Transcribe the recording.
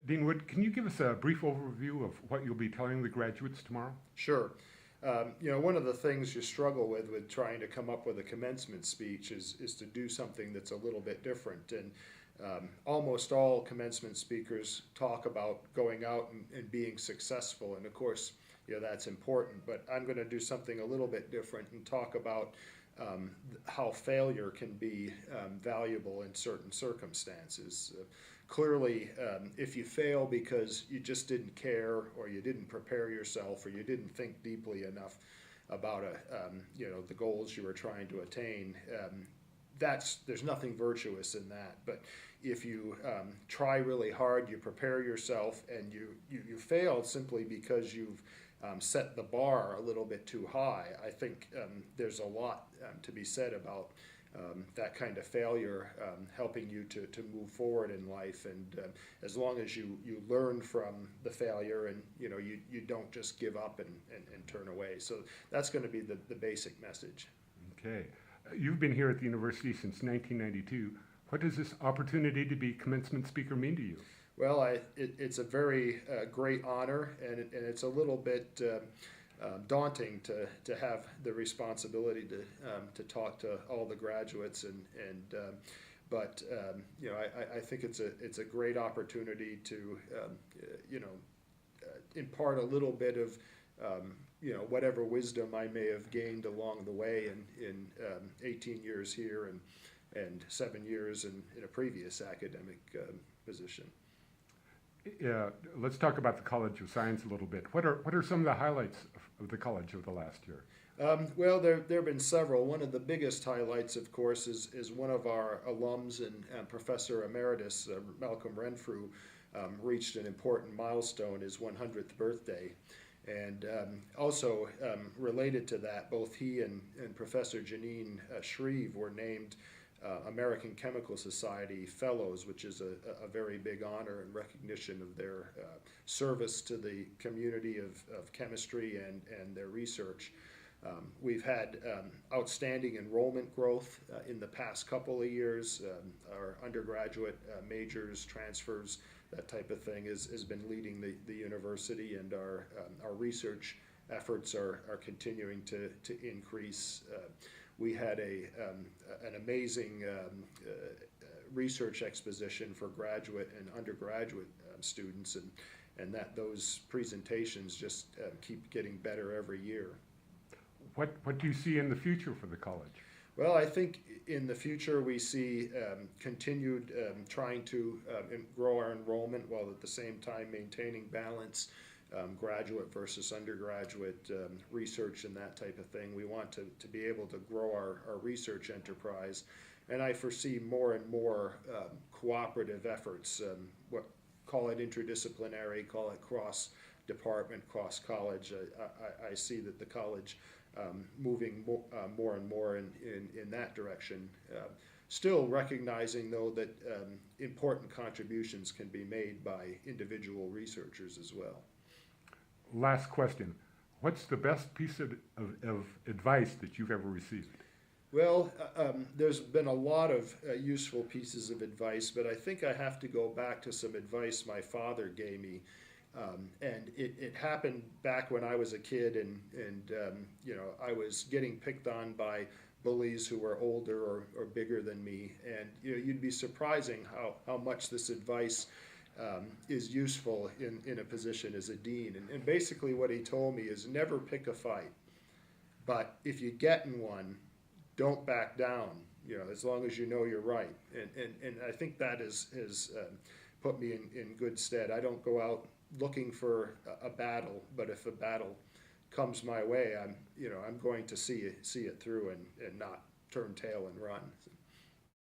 Dean Wood, can you give us a brief overview of what you'll be telling the graduates tomorrow? Sure. One of the things you struggle with trying to come up with a commencement speech is to do something that's a little bit different. And almost all commencement speakers talk about going out and being successful. And of course, that's important. But I'm going to do something a little bit different and talk about how failure can be valuable in certain circumstances. Clearly, if you fail because you just didn't care, or you didn't prepare yourself, or you didn't think deeply enough about the goals you were trying to attain, there's nothing virtuous in that. But if you try really hard, you prepare yourself, and you fail simply because you've set the bar a little bit too high, I think there's a lot to be said about that kind of failure helping you to move forward in life. And as long as you learn from the failure, and you don't just give up and turn away. So that's going to be the basic message. Okay. You've been here at the university since 1992. What does this opportunity to be commencement speaker mean to you? Well, it's a very great honor, and it's a little bit daunting to have the responsibility to talk to all the graduates, but I think it's a great opportunity to impart a little bit of whatever wisdom I may have gained along the way in 18 years here and 7 years in a previous academic position. Let's talk about the College of Science a little bit. What are some of the highlights of the college of the last year? Well, there have been several. One of the biggest highlights, of course, is one of our alums and Professor Emeritus, Malcolm Renfrew, reached an important milestone, his 100th birthday. And also related to that, both he and Professor Janine Shreve were named American Chemical Society Fellows, which is a very big honor and recognition of their service to the community of chemistry and their research. We've had outstanding enrollment growth in the past couple of years. Our undergraduate majors, transfers, that type of thing has been leading the university, and our research efforts are continuing to increase. We had an amazing research exposition for graduate and undergraduate students, and that those presentations just keep getting better every year. What do you see in the future for the college? Well, I think in the future we see continued trying to grow our enrollment, while at the same time maintaining balance, graduate versus undergraduate research and that type of thing. We want to be able to grow our research enterprise, and I foresee more and more cooperative efforts, call it interdisciplinary, call it cross-department, cross-college. I see that the college moving more and more in that direction. Still recognizing, though, that important contributions can be made by individual researchers as well. Last question. What's the best piece of advice that you've ever received? Well, there's been a lot of useful pieces of advice, but I think I have to go back to some advice my father gave me. And it happened back when I was a kid, and I was getting picked on by bullies who were older or bigger than me. And you'd be surprising how much this advice is useful in a position as a dean. And basically what he told me is never pick a fight, but if you get in one, don't back down, as long as you know you're right. And I think that has put me in good stead. I don't go out looking for a battle, but if a battle comes my way, I'm going to see it through and not turn tail and run.